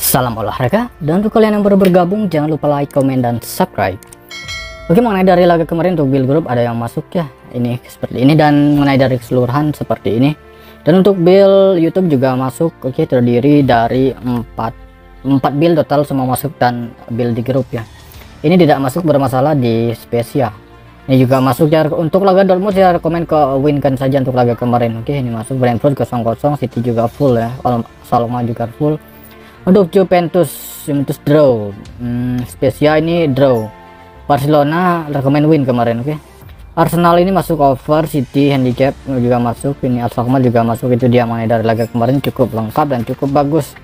Salam olahraga, dan untuk kalian yang baru bergabung jangan lupa like, komen, dan subscribe. Oke, mengenai dari laga kemarin untuk build group ada yang masuk ya, ini seperti ini, dan mengenai dari keseluruhan seperti ini. Dan untuk build YouTube juga masuk, oke, terdiri dari 4 build total semua masuk dan build di grup ya. Ini tidak masuk bermasalah di spesial. Ini juga masuk ya. Untuk laga Dortmund saya rekomen ke winkan saja untuk laga kemarin. Oke, ini masuk Brentford 0-0, City juga full ya, Saloma juga full. Untuk Juventus draw, spesial ini draw. Barcelona rekomen win kemarin, oke. Arsenal ini masuk over, City handicap juga masuk, ini Saloma juga masuk. Itu dia mengenai dari laga kemarin cukup lengkap dan cukup bagus.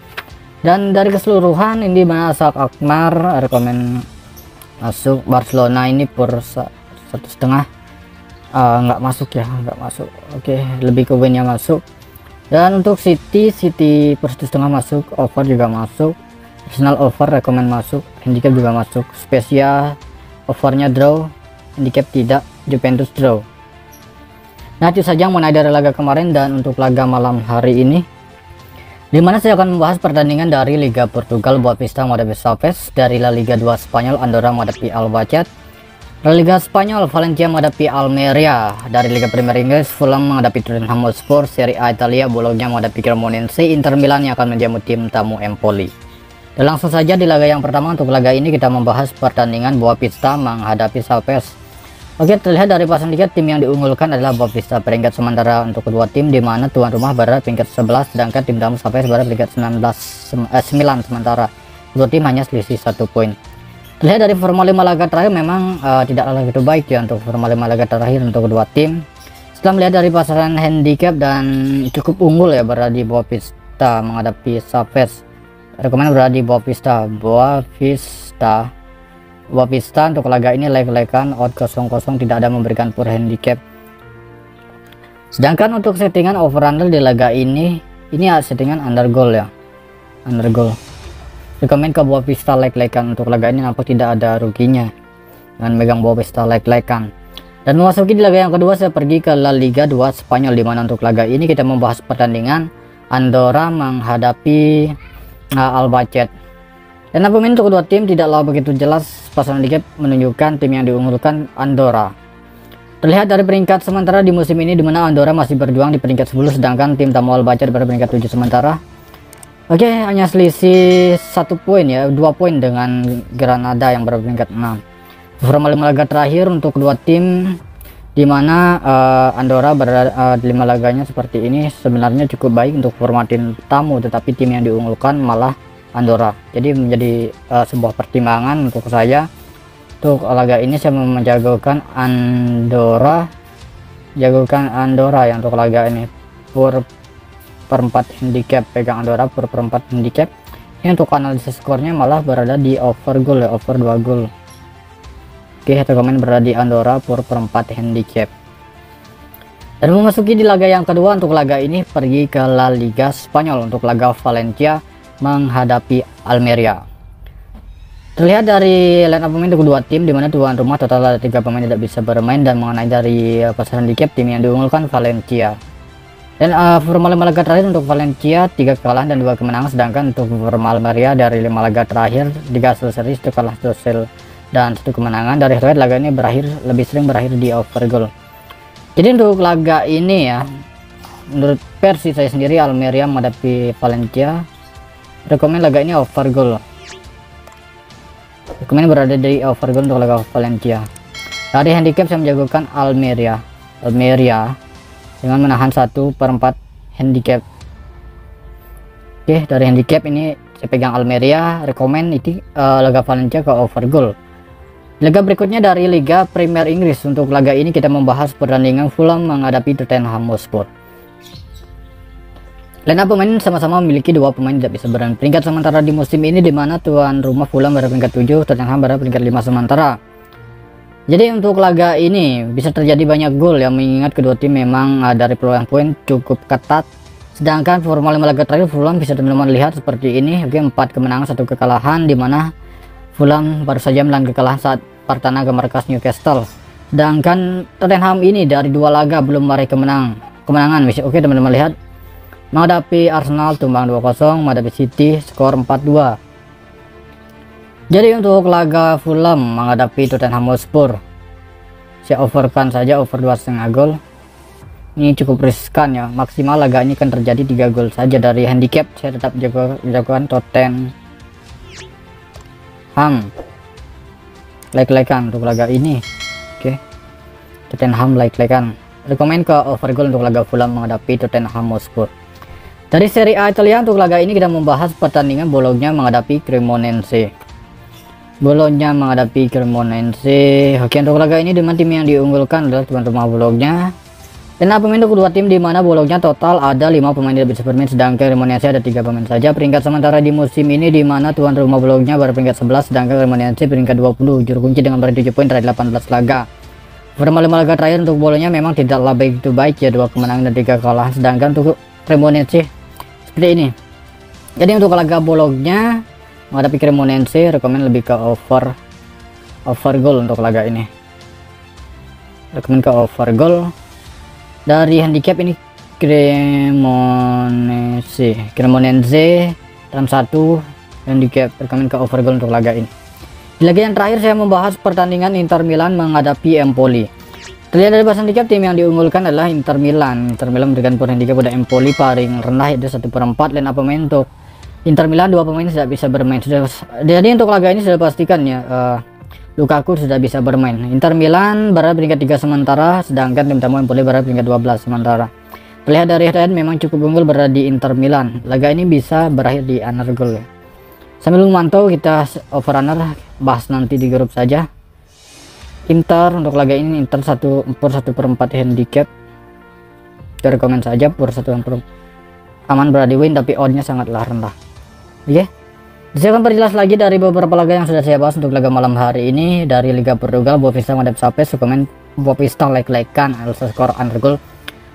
Dan dari keseluruhan ini Masak Akmar rekomen masuk. Barcelona ini per 1,5 nggak masuk ya, nggak masuk. Oke, lebih ke winnya masuk. Dan untuk City per 1,5 masuk, over juga masuk. Arsenal over rekomen masuk, handicap juga masuk. Spesial overnya draw, handicap tidak, Juventus draw. Nah, itu saja yang mengenai dari laga kemarin. Dan untuk laga malam hari ini, dimana saya akan membahas pertandingan dari Liga Portugal, Boavista menghadapi Salves. Dari La Liga 2 Spanyol, Andorra menghadapi Albacete. La Liga Spanyol, Valencia menghadapi Almeria. Dari Liga Premier Inggris, Fulham menghadapi Tottenham Hotspur. Serie A Italia, Bologna menghadapi Cremonese. Inter Milan yang akan menjamu tim tamu Empoli. Dan langsung saja di laga yang pertama, untuk laga ini kita membahas pertandingan Boavista menghadapi Salves. Oke, terlihat dari pasang tiket tim yang diunggulkan adalah Boavista. Peringkat sementara untuk kedua tim, di mana tuan rumah berada peringkat 11, sedangkan tim tamu Salves berada peringkat 9 sementara. Kedua tim hanya selisih 1 poin. Terlihat dari forma 5 laga terakhir memang tidaklah begitu baik ya untuk forma 5 laga terakhir untuk kedua tim. Setelah melihat dari pasaran handicap dan cukup unggul ya berada di Boavista menghadapi Salves. Rekomen berada di Boavista untuk laga ini leg-legan odd 0-0, tidak ada memberikan per handicap. Sedangkan untuk settingan over under di laga ini settingan under goal ya, under goal. Rekomen ke Boavista leg-legan untuk laga ini, nampak tidak ada ruginya dan megang Boavista leg-legan. Dan memasuki di laga yang kedua, saya pergi ke La Liga 2 Spanyol, dimana untuk laga ini kita membahas pertandingan Andorra menghadapi Albacete. Dan pemain untuk kedua tim tidaklah begitu jelas, pasangan handicap menunjukkan tim yang diunggulkan Andorra. Terlihat dari peringkat sementara di musim ini, dimana Andorra masih berjuang di peringkat 10, sedangkan tim tamu Albacete pada peringkat 7 sementara. Oke, hanya selisih 1 poin ya, 2 poin dengan Granada yang berada peringkat 6. Forma 5 laga terakhir untuk kedua tim, dimana Andorra berada 5 laganya seperti ini, sebenarnya cukup baik untuk forma tim tamu, tetapi tim yang diunggulkan malah Andorra. Jadi menjadi sebuah pertimbangan untuk saya. Untuk laga ini saya menjagokan Andorra, yang untuk laga ini per 4 handicap, pegang Andorra per 4 handicap. Ini untuk analisis skornya malah berada di over goal ya, over 2 gol. Oke, rekomen berada di Andorra per 4 handicap. Dan memasuki di laga yang kedua, untuk laga ini pergi ke La Liga Spanyol untuk laga Valencia menghadapi Almeria. Terlihat dari line up pemain untuk kedua tim, dimana tuan rumah total ada 3 pemain tidak bisa bermain. Dan mengenai dari pasaran handicap, tim yang diunggulkan Valencia. Dan forma 5 laga terakhir untuk Valencia 3 kekalahan dan 2 kemenangan, sedangkan untuk forma Almeria dari 5 laga terakhir 3 hasil seri, 1 kalah hasil dan 1 kemenangan. Dari riwayat laga ini lebih sering berakhir di over goal. Jadi untuk laga ini ya, menurut versi saya sendiri, Almeria menghadapi Valencia, rekomen laga ini over goal. Rekomen berada di over goal untuk laga Valencia. Dari handicap saya menjagokan Almeria dengan menahan 1/4 handicap. Oke, dari handicap ini saya pegang Almeria, rekomen itu laga Valencia ke over goal. Laga berikutnya dari Liga Premier Inggris, untuk laga ini kita membahas pertandingan Fulham menghadapi Tottenham Hotspur. Line up pemain sama-sama memiliki 2 pemain tidak bisa bermain peringkat sementara di musim ini, dimana tuan rumah Fulham berada peringkat 7, Tottenham berada peringkat 5 sementara. Jadi untuk laga ini bisa terjadi banyak gol ya, mengingat kedua tim memang dari peluang poin cukup ketat. Sedangkan forma 5 laga terakhir Fulham bisa teman-teman lihat seperti ini. Oke, 4 kemenangan 1 kekalahan, dimana Fulham baru saja menelan kekalahan saat Partana ke markas Newcastle. Sedangkan Tottenham ini dari 2 laga belum meraih kemenangan. Oke, teman-teman lihat menghadapi Arsenal tumbang 2-0, menghadapi City skor 4-2. Jadi untuk laga Fulham menghadapi Tottenham Hotspur, saya overkan saja over 2,5 gol. Ini cukup riskan ya, maksimal laga ini kan terjadi 3 gol saja. Dari handicap saya tetap jagokan Tottenham like-likean untuk laga ini. Oke, Tottenham like-likean. Rekomen ke over gol untuk laga Fulham menghadapi Tottenham Hotspur. Dari Serie A Italia untuk laga ini kita membahas pertandingan Bologna menghadapi Cremonese. Bologna menghadapi Cremonese. Oke, untuk laga ini dengan tim yang diunggulkan adalah tuan rumah Bologna. Dan pemain untuk kedua tim di mana Bologna total ada 5 pemain yang bisa bermain, sedangkan Cremonese ada 3 pemain saja. Peringkat sementara di musim ini di mana tuan rumah Bologna baru peringkat 11, sedangkan Cremonese peringkat 20. Juru kunci dengan meraih 7 poin dari 18 laga. Pertama 5 laga terakhir untuk Bologna memang tidaklah begitu baik ya, 2 kemenangan dan 3 kekalahan, sedangkan untuk Cremonese seperti ini. Jadi untuk laga Bologna menghadapi Cremonese, rekomen lebih ke over goal untuk laga ini. Rekomen ke over goal. Dari handicap ini Cremonese dalam 1 handicap, rekomen ke over goal untuk laga ini. Di laga yang terakhir saya membahas pertandingan Inter Milan menghadapi Empoli. Terlihat dari bahasa handicap tim yang diunggulkan adalah Inter Milan. Inter Milan memberikan poin handicap pada Empoli paling rendah yaitu 1/4. Dan pemain untuk Inter Milan 2 pemain tidak bisa bermain. Jadi untuk laga ini sudah pastikan ya, Lukaku sudah bisa bermain. Inter Milan berada peringkat 3 sementara, sedangkan tim tamu Empoli berada peringkat 12 sementara. Terlihat dari head memang cukup unggul berada di Inter Milan. Laga ini bisa berakhir di under goal ya. Sambil memantau kita over under, bahas nanti di grup saja. Inter untuk laga ini Inter 1/4 handicap. Kita rekomen saja per 1/4. Aman berada di win tapi oddnya sangatlah rendah. Oke. Saya akan perjelas lagi dari beberapa laga yang sudah saya bahas untuk laga malam hari ini. Dari Liga Portugal, Boavista menghadapi Sapes, rekomen Boavista like-likean, skor under goal.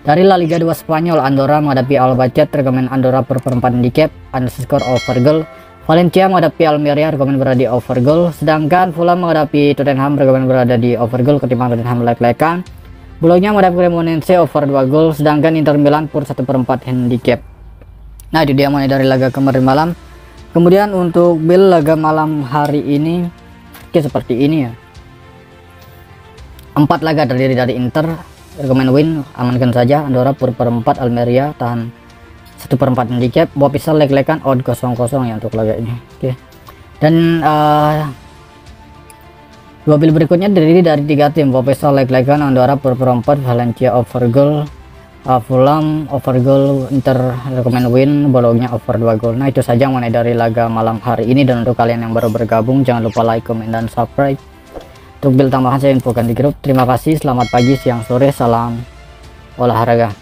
Dari La Liga 2 Spanyol, Andorra menghadapi Albacete, rekomen Andorra per 4 handicap, skor over goal. Valencia menghadapi Almeria, rekomen berada di over goal. Sedangkan Fulham menghadapi Tottenham, rekomen berada di over goal ketimbang Tottenham like-likean. Bologna menghadapi Cremonese over 2 gol, sedangkan Inter Milan per 1/4 handicap. Nah, itu dia mulai dari laga kemarin malam. Kemudian untuk build laga malam hari ini, oke, seperti ini ya. 4 laga terdiri dari Inter, rekomen win, amankan saja. Andorra per 4, Almeria tahan 1/4 handicap. Boavista like-likean odd 0-0 ya untuk laga ini. Oke. Dan 2 build berikutnya terdiri dari 3 tim. Boavista like-likean, Andorra per 4, Valencia over goal, Fulham over goal, Inter rekomen win, Bologna over 2 gol. Nah, itu saja mengenai dari laga malam hari ini. Dan untuk kalian yang baru bergabung, jangan lupa like, komen, dan subscribe. Untuk build tambahan saya infokan di grup. Terima kasih, selamat pagi, siang, sore, salam olahraga.